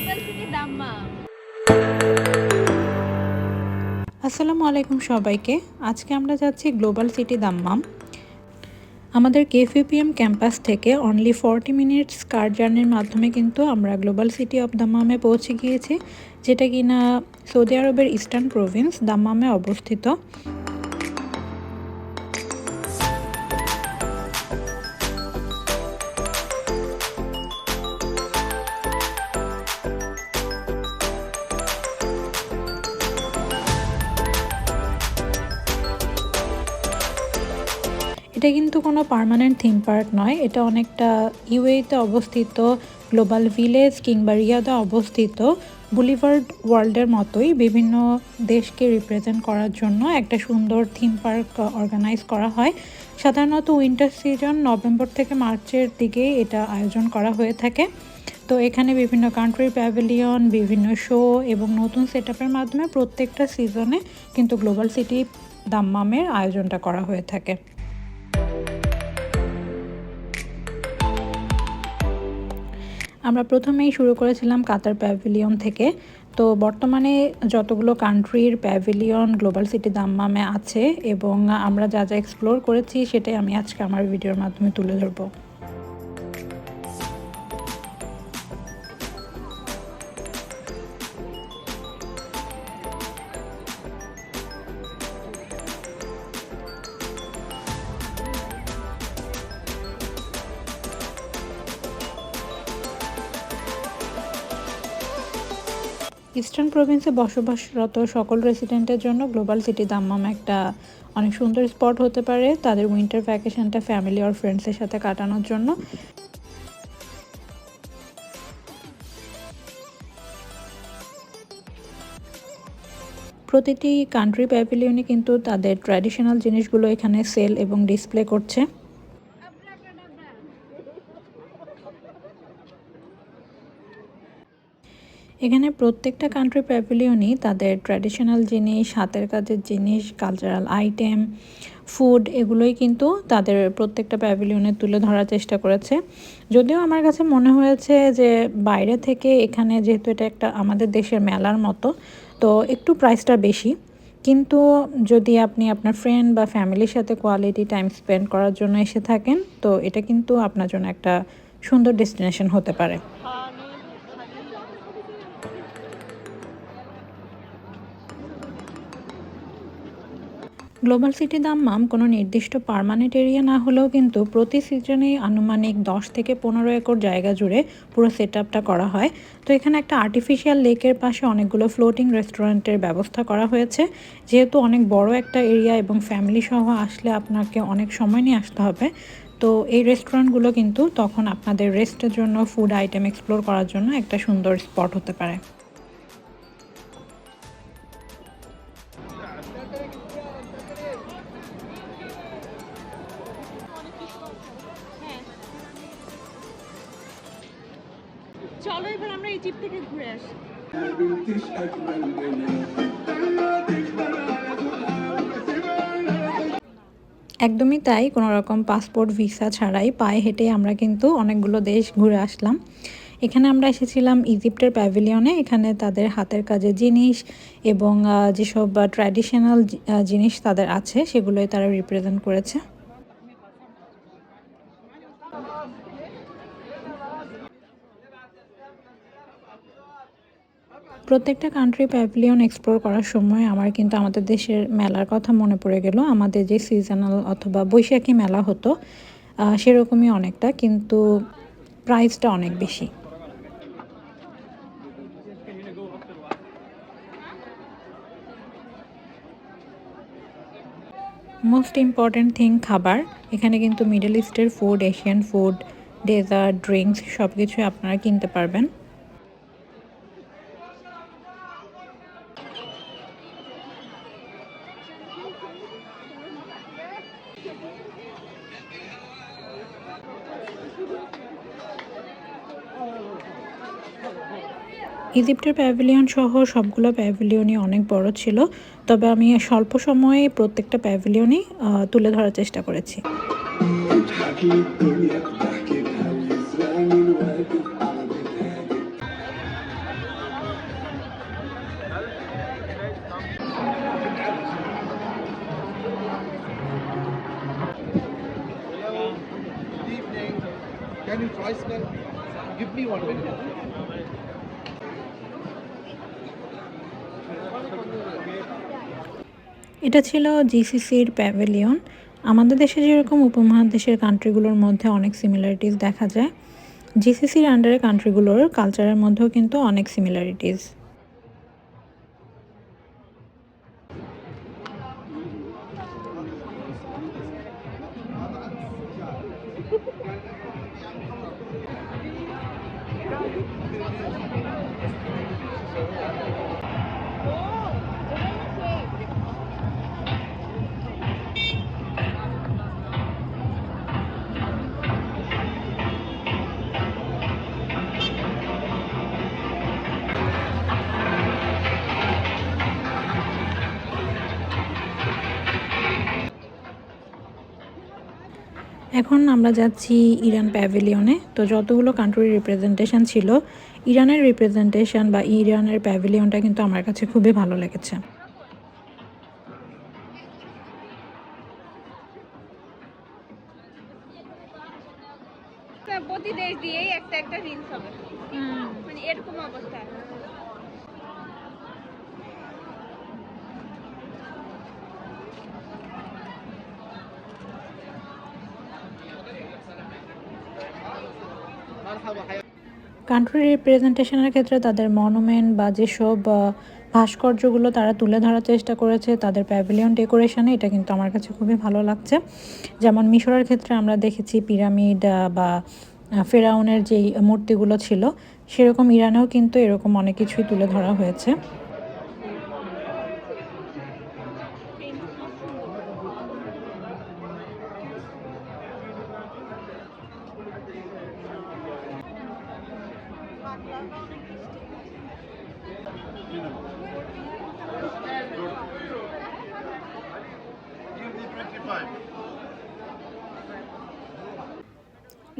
Global city Dammam. আসসালামু আলাইকুম সবাইকে। আজকে আমরা যাচ্ছি গ্লোবাল সিটি দাম্মাম। আমাদের কেএফইউপিএম ক্যাম্পাস থেকে অনলি 40 মিনিটস কার জার্নির মাধ্যমে কিন্তু আমরা গ্লোবাল সিটি অফ দাম্মামে পৌঁছে গিয়েছি, যেটা কিনা সৌদি আরবের ইস্টার্ন প্রভিন্স দাম্মামে অবস্থিত। এটা কিন্তু কোনো পার্মানেন্ট থিম পার্ক নয়, এটা অনেকটা ইউএইতে অবস্থিত গ্লোবাল ভিলেজ কিংবা রিয়াদে অবস্থিত বুলিভার্ড ওয়ার্ল্ডের মতোই বিভিন্ন দেশকে রিপ্রেজেন্ট করার জন্য একটা সুন্দর থিম পার্ক অর্গানাইজ করা হয়। সাধারণত উইন্টার সিজন নভেম্বর থেকে মার্চের দিকে এটা আয়োজন করা হয়ে থাকে। তো এখানে বিভিন্ন কান্ট্রির প্যাভিলিয়ন, বিভিন্ন শো এবং নতুন সেট আপের মাধ্যমে প্রত্যেকটা সিজনে কিন্তু গ্লোবাল সিটি দাম্মামের আয়োজনটা করা হয়ে থাকে। আমরা প্রথমেই শুরু করেছিলাম কাতার প্যাভিলিয়ন থেকে। তো বর্তমানে যতগুলো কান্ট্রির প্যাভিলিয়ন গ্লোবাল সিটি দাম্মামে আছে এবং আমরা যা যা এক্সপ্লোর করেছি সেটাই আমি আজকে আমার ভিডিওর মাধ্যমে তুলে ধরবো। ইস্টার্ন প্রভিন্সে বসবাসরত সকল রেসিডেন্টের জন্য গ্লোবাল সিটি দাম্মাম একটা অনেক সুন্দর স্পট হতে পারে তাদের উইন্টার ভ্যাকেশনটা ফ্যামিলি আর ফ্রেন্ডসের সাথে কাটানোর জন্য। প্রতিটি কান্ট্রি প্যাভিলিয়নে কিন্তু তাদের ট্র্যাডিশনাল জিনিসগুলো এখানে সেল এবং ডিসপ্লে করছে। এখানে প্রত্যেকটা কান্ট্রি প্যাভিলিয়নই তাদের ট্র্যাডিশনাল জিনিস, হাতের কাজের জিনিস, কালচারাল আইটেম, ফুড এগুলোই কিন্তু তাদের প্রত্যেকটা প্যাভিলিয়নে তুলে ধরার চেষ্টা করেছে। যদিও আমার কাছে মনে হয়েছে যে বাইরে থেকে এখানে যেহেতু এটা একটা আমাদের দেশের মেলার মতো, তো একটু প্রাইসটা বেশি, কিন্তু যদি আপনি আপনার ফ্রেন্ড বা ফ্যামিলির সাথে কোয়ালিটি টাইম স্পেন্ড করার জন্য এসে থাকেন, তো এটা কিন্তু আপনার জন্য একটা সুন্দর ডেস্টিনেশন হতে পারে। গ্লোবাল সিটি দাম্মাম কোনো নির্দিষ্ট পার্মানেন্ট এরিয়া না হলেও কিন্তু প্রতি সিজনেই আনুমানিক 10 থেকে 15 একর জায়গা জুড়ে পুরো সেট আপটা করা হয়। তো এখানে একটা আর্টিফিশিয়াল লেকের পাশে অনেকগুলো ফ্লোটিং রেস্টুরেন্টের ব্যবস্থা করা হয়েছে। যেহেতু অনেক বড় একটা এরিয়া এবং ফ্যামিলি সহ আসলে আপনাকে অনেক সময় নিয়ে আসতে হবে, তো এই রেস্টুরেন্টগুলো কিন্তু তখন আপনাদের রেস্টের জন্য, ফুড আইটেম এক্সপ্লোর করার জন্য একটা সুন্দর স্পট হতে পারে। চলো এবার আমরা ইজিপ্ট থেকে ঘুরে আসি। একদমই তাই, কোনো রকম পাসপোর্ট ভিসা ছাড়াই পায়ে হেঁটে আমরা কিন্তু অনেকগুলো দেশ ঘুরে আসলাম। এখানে আমরা এসেছিলাম ইজিপ্টের প্যাভিলিয়নে। এখানে তাদের হাতের কাজের জিনিস এবং যেসব ট্র্যাডিশনাল জিনিস তাদের আছে সেগুলোই তারা রিপ্রেজেন্ট করেছে। প্রত্যেকটা কান্ট্রি প্যাভিলিয়ন এক্সপ্লোর করার সময় আমার কিন্তু আমাদের দেশের মেলার কথা মনে পড়ে গেল। আমাদের যে সিজনাল অথবা বৈশাখী মেলা হতো সেরকমই অনেকটা, কিন্তু প্রাইসটা অনেক বেশি। মোস্ট ইম্পর্ট্যান্ট থিং খাবার। এখানে কিন্তু মিডল ইস্টের food, Asian food, dessert, drinks সব কিছুই আপনারা কিনতে পারবেন। ইজিপ্টের প্যাভিলিয়ন সহ সবগুলো প্যাভিলিয়নই অনেক বড় ছিল, তবে আমি স্বল্প সময়ে প্রত্যেকটা প্যাভিলিয়নই তুলে ধরার চেষ্টা করেছি। choice, man. Give me 1 minute. এটা ছিল জিসিসির প্যাভিলিয়ন। আমাদের দেশে যেরকম উপমহাদেশের কান্ট্রিগুলোর মধ্যে অনেক সিমিলারিটিস দেখা যায়, জিসিসির আন্ডারে কান্ট্রিগুলোর কালচারের মধ্যেও কিন্তু অনেক সিমিলারিটিস। এখন আমরা যাচ্ছি ইরান প্যাভিলিয়নে। তো যতগুলো কান্ট্রির রিপ্রেজেন্টেশন ছিল, ইরানের রিপ্রেজেন্টেশন বা ইরানের প্যাভিলিয়নটা কিন্তু আমার কাছে খুবই ভালো লেগেছে। প্রতি দেশ দিয়েই একটা একটা রিলস হবে, মানে এরকম অবস্থা। কান্ট্রি রিপ্রেজেন্টেশনের ক্ষেত্রে তাদের মনুমেন্ট বা যেসব ভাস্কর্যগুলো তারা তুলে ধরার চেষ্টা করেছে তাদের প্যাভিলিয়ন ডেকোরেশনে, এটা কিন্তু আমার কাছে খুবই ভালো লাগছে। যেমন মিশরের ক্ষেত্রে আমরা দেখেছি পিরামিড বা ফেরাউনের যেই মূর্তিগুলো ছিল, সেরকম ইরানেও কিন্তু এরকম অনেক কিছুই তুলে ধরা হয়েছে।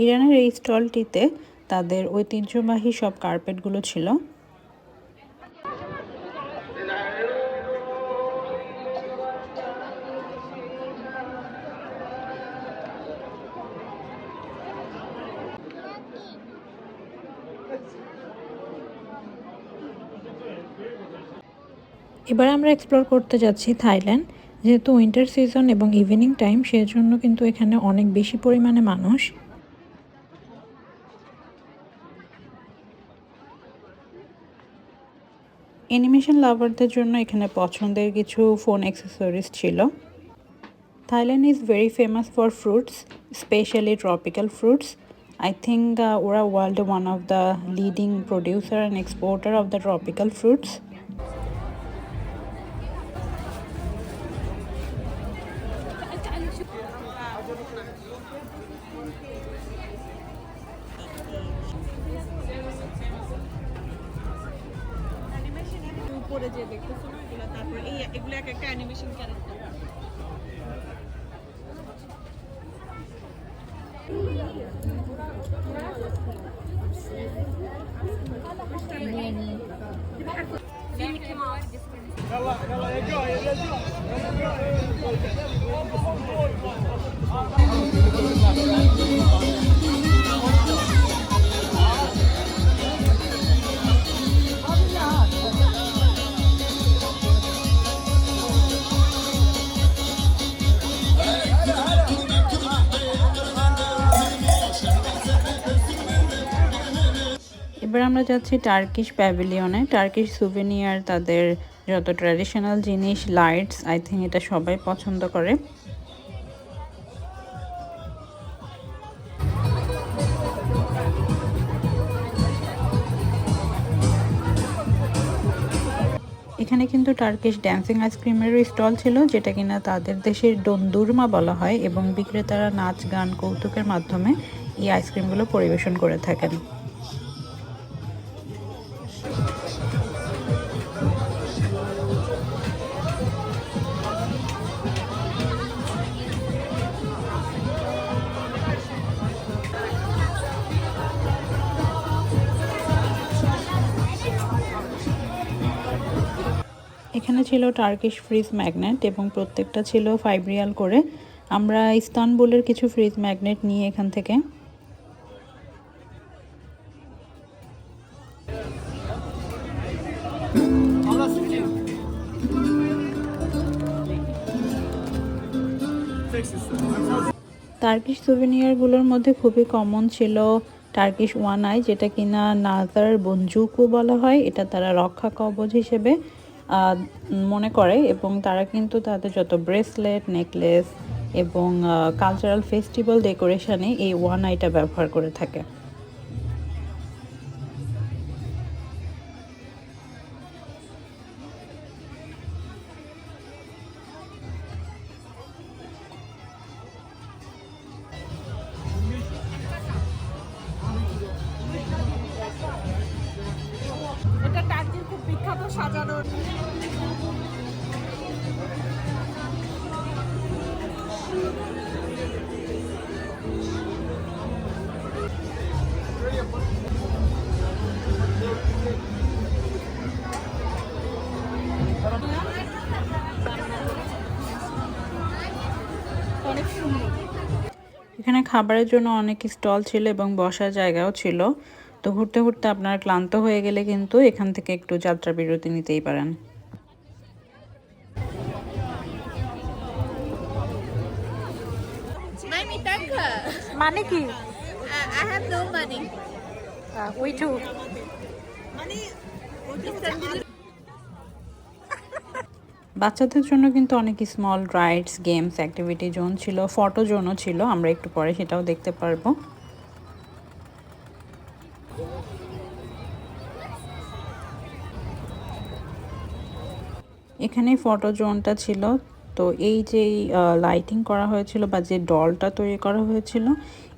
ইরানের এই স্টলটিতে তাদের ঐতিহ্যবাহী সব কার্পেটগুলো ছিল। এবার আমরা এক্সপ্লোর করতে যাচ্ছি থাইল্যান্ড। যেহেতু উইন্টার সিজন এবং ইভিনিং টাইম, সেজন্য কিন্তু এখানে অনেক বেশি পরিমাণে মানুষ। অ্যানিমেশন লাভারদের জন্য এখানে পছন্দের কিছু ফোন অ্যাক্সেসরিজ ছিল। Thailand is very famous for fruits, specially tropical fruits. I think ওরা world one of the leading producer and exporter of the tropical fruits. উপরে যে দেখতেছো না এগুলো, তারপর এগুলো এক একটা অ্যানিমেশন ক্যারেক্টার। এবার আমরা যাচ্ছি টার্কিশ প্যাভিলিয়নে। টার্কিশ সুভেনিয়ার, তাদের যত ট্র্যাডিশনাল জিনিস, লাইটস, আই থিঙ্ক এটা সবাই পছন্দ করে। এখানে কিন্তু টার্কিশ ড্যান্সিং আইসক্রিমেরও স্টল ছিল, যেটা কিনা তাদের দেশের দোন্দুরমা বলা হয়, এবং বিক্রেতারা নাচ, গান, কৌতুকের মাধ্যমে এই আইসক্রিমগুলো পরিবেশন করে থাকেন। এখানে ছিল টার্কিশ ফ্রিজ ম্যাগনেট এবং প্রত্যেকটা ছিল 5 রিয়াল করে। আমরা ইস্তানবুলের কিছু ফ্রিজ ম্যাগনেট নিয়ে এখান থেকে টার্কিশ সুভেনিয়ারগুলোর মধ্যে খুবই কমন ছিল টার্কিশ ওয়ান আই, যেটা কিনা নাজার বঞ্জুকু বলা হয়। এটা তারা রক্ষা কবচ হিসেবে মনে করে, এবং তারা কিন্তু তাদের যত ব্রেসলেট, নেকলেস এবং কালচারাল ফেস্টিভ্যাল ডেকোরেশনে এই ওয়ান আইটা ব্যবহার করে থাকে। এটা টার্কির খুব বিখ্যাত সাজানো। অনেক সুন্দর। এখানে খাবারের জন্য অনেক স্টল ছিল এবং বসার জায়গাও ছিল। তো ঘুরতে ঘুরতে আপনারা ক্লান্ত হয়ে গেলে কিন্তু এখান থেকে একটু যাত্রা বিরতি নিতেই পারেন। Mami, danke. মানে কি? I have no money. We too. মানে বাচ্চাদের জন্য কিন্তু অনেক small rides, games, activity zone ছিল, ফটো জোনও ছিল। আমরা একটু পরে সেটাও দেখতে পারবো। এখানে ফটো জোনটা ছিল। তো এই যে লাইটিং করা হয়েছিল বা যে ডলটা তৈরি করা হয়েছিল,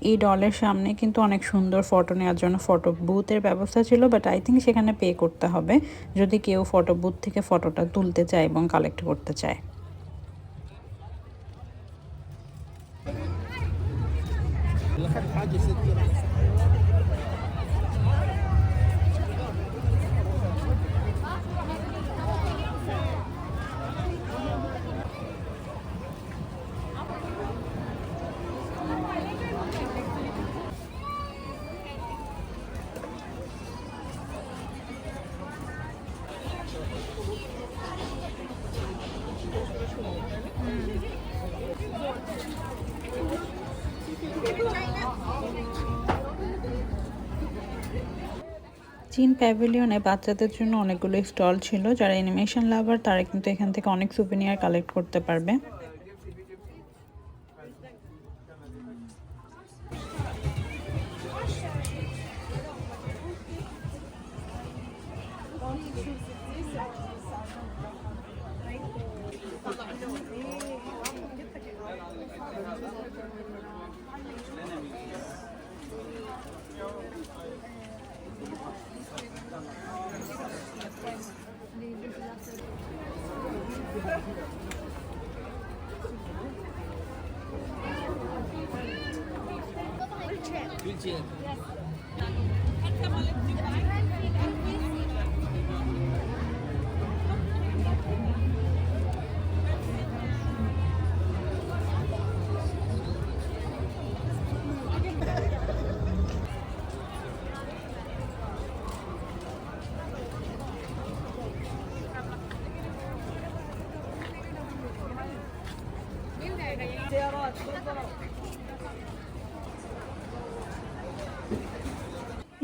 এই ডলের সামনে কিন্তু অনেক সুন্দর ফটো নেওয়ার জন্য ফটো বুথের ব্যবস্থা ছিল, বাট আই থিঙ্ক সেখানে পে করতে হবে যদি কেউ ফটো বুথ থেকে ফটোটা তুলতে চায় এবং কালেক্ট করতে চায়। চীন প্যাভিলিয়নে বাচ্চাদের জন্য অনেকগুলো স্টল ছিল। যারা অ্যানিমেশন লাভার তারা কিন্তু এখান থেকে অনেক সুভেনিয়ার কালেক্ট করতে পারবে।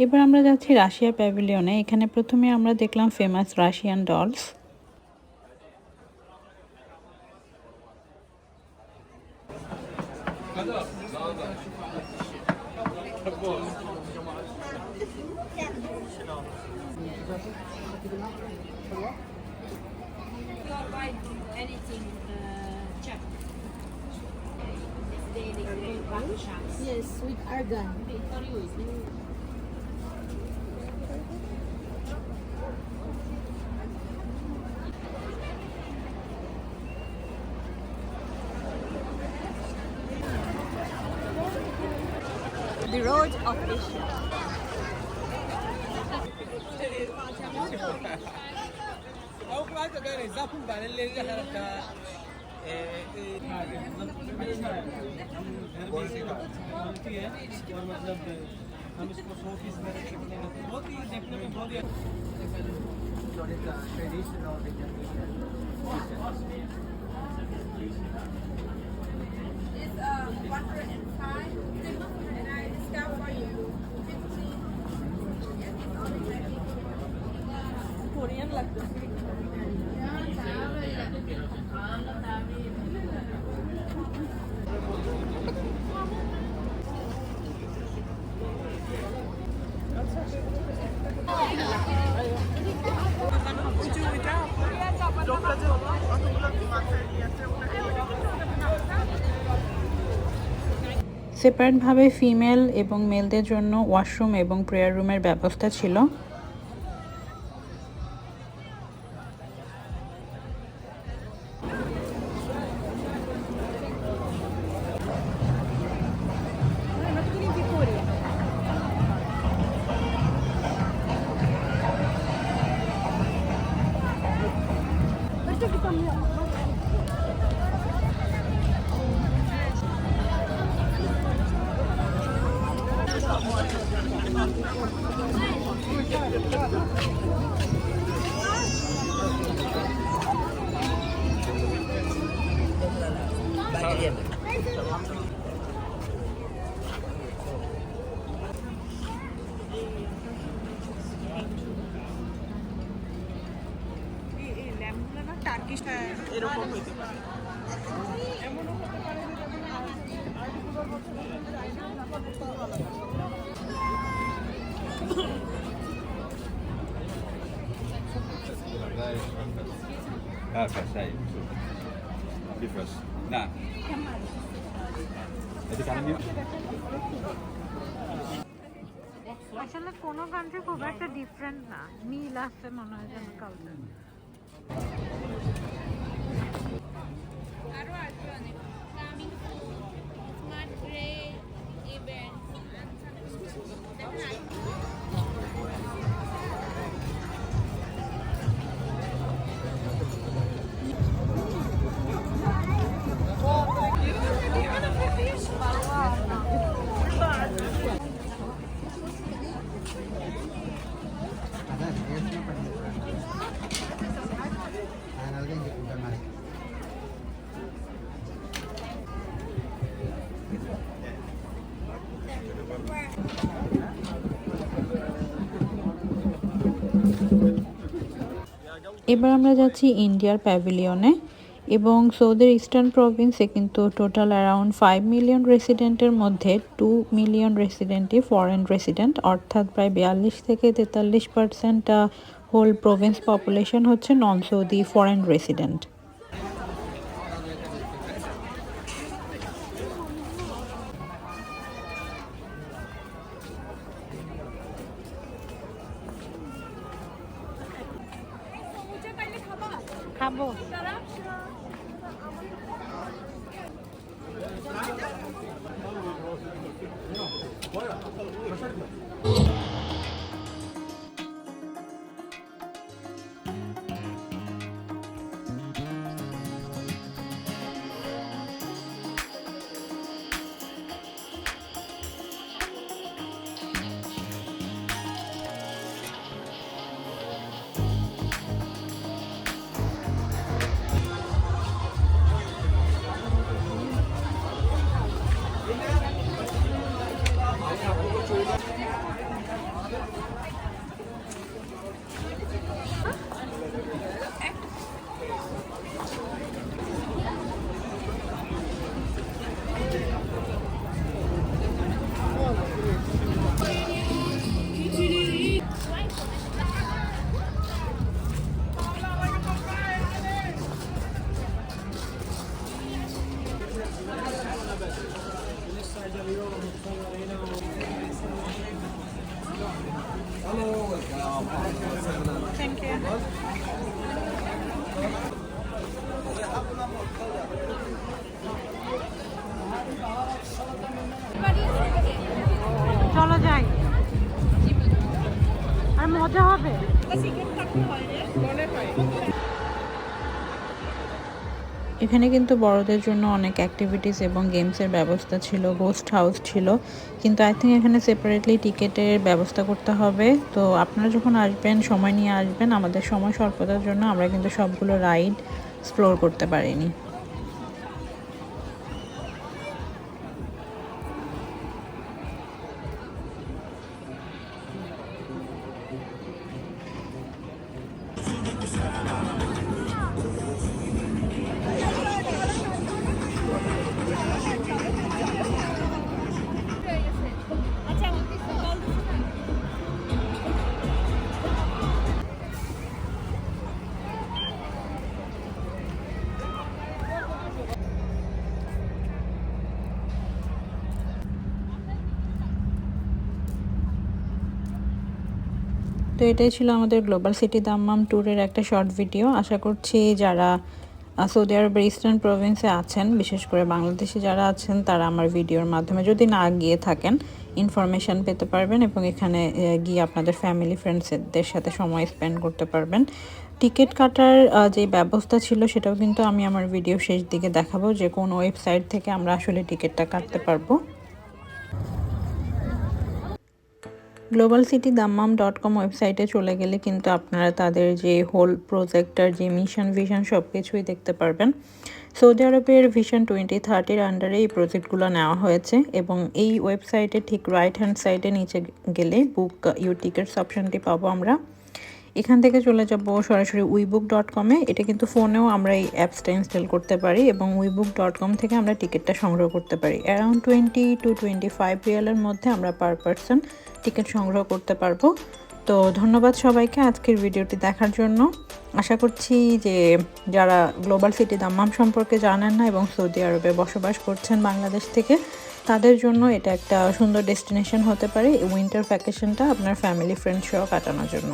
এবার আমরা যাচ্ছি রাশিয়া প্যাভিলিয়নে। এখানে প্রথমে আমরা দেখলাম famous Russian dolls. Yes, with argan. The road of Asia. हम इसको 100 पीस में बहुत ही देखने में बहुत ही traditional Vietnamese dishes. It's 105, and I discount for you 50. Korean লাগতো সেপারেটভাবে ফিমেল এবং মেলদের জন্য ওয়াশরুম এবং প্রেয়ার রুমের ব্যবস্থা ছিল। এই ল্যাম্পগুলো না টার্কিশ এরকম হইতে পারে এমনও হতে পারে যে Saya. Difference. Nah. Itu kanan yuk. আসলে কোনো কান্ট্রি খুব একটা ডিফারেন্ট না, মিল আছে মনে হয় যেন কালচার। আরো আসবে অনেক কামিং স্মার্ট গ্রে ইভেন্টস এবার আমরা যাচ্ছি ইন্ডিয়ার প্যাভিলিয়নে, এবং সৌদির ইস্টার্ন প্রভিন্সে কিন্তু টোটাল অ্যারাউন্ড 5 মিলিয়ন রেসিডেন্টের মধ্যে 2 মিলিয়ন রেসিডেন্টই ফরেন রেসিডেন্ট, অর্থাৎ প্রায় 42 থেকে 43% হোল প্রভিন্স পপুলেশন হচ্ছে নন সৌদি ফরেন রেসিডেন্ট। খাবো। Thank you. চলো যাই, আর মজা হবে। চিকেন থাকতে হয় রে, মনে হয় এখানে কিন্তু বড়দের জন্য অনেক অ্যাক্টিভিটিস এবং গেমসের ব্যবস্থা ছিল, গোস্ট হাউস ছিল, কিন্তু আই থিঙ্ক এখানে সেপারেটলি টিকিটের ব্যবস্থা করতে হবে। তো আপনারা যখন আসবেন সময় নিয়ে আসবেন, আমাদের সময় স্বল্পতার জন্য আমরা কিন্তু সবগুলো রাইড এক্সপ্লোর করতে পারিনি। তো এটাই ছিল আমাদের গ্লোবাল সিটি দাম্মাম ট্যুরের একটা শর্ট ভিডিও। আশা করছি যারা সৌদি আরবের ইস্টার্ন প্রভিন্সে আছেন, বিশেষ করে বাংলাদেশে যারা আছেন, তারা আমার ভিডিওর মাধ্যমে যদি না গিয়ে থাকেন ইনফরমেশান পেতে পারবেন এবং এখানে গিয়ে আপনাদের ফ্যামিলি ফ্রেন্ডসদের সাথে সময় স্পেন্ড করতে পারবেন। টিকিট কাটার যে ব্যবস্থা ছিল সেটাও কিন্তু আমি আমার ভিডিও শেষ দিকে দেখাবো, যে কোন ওয়েবসাইট থেকে আমরা আসলে টিকিটটা কাটতে পারবো। globalcitydammam.com ওয়েবসাইটে চলে গেলে কিন্তু আপনারা তাদের যে হোল প্রজেক্টটার যে মিশন ভিশন সব কিছুই দেখতে পারবেন। সৌদি আরবের ভিশন 2030-র আন্ডারে এই প্রজেক্টগুলো নেওয়া হয়েছে এবং এই ওয়েবসাইটে ঠিক রাইট হ্যান্ড সাইডে নিচে গেলে বুক ইউর টিকিটস অপশনটি পাবো আমরা। এখান থেকে চলে যাব সরাসরি uibook.com-এ। এটা কিন্তু ফোনেও আমরা এই অ্যাপসটা ইনস্টল করতে পারি এবং uibook.com থেকে আমরা টিকিটটা সংগ্রহ করতে পারি। অ্যারাউন্ড 20 to 25 রিয়ালের মধ্যে আমরা পার পারসন টিকিট সংগ্রহ করতে পারবো। তো ধন্যবাদ সবাইকে আজকের ভিডিওটি দেখার জন্য। আশা করছি যে যারা গ্লোবাল সিটি দাম্মাম সম্পর্কে জানেন না এবং সৌদি আরবে বসবাস করছেন বাংলাদেশ থেকে, তাদের জন্য এটা একটা সুন্দর ডেস্টিনেশন হতে পারে উইন্টার ভ্যাকেশনটা আপনার ফ্যামিলি ফ্রেন্ড সহ কাটানোর জন্য।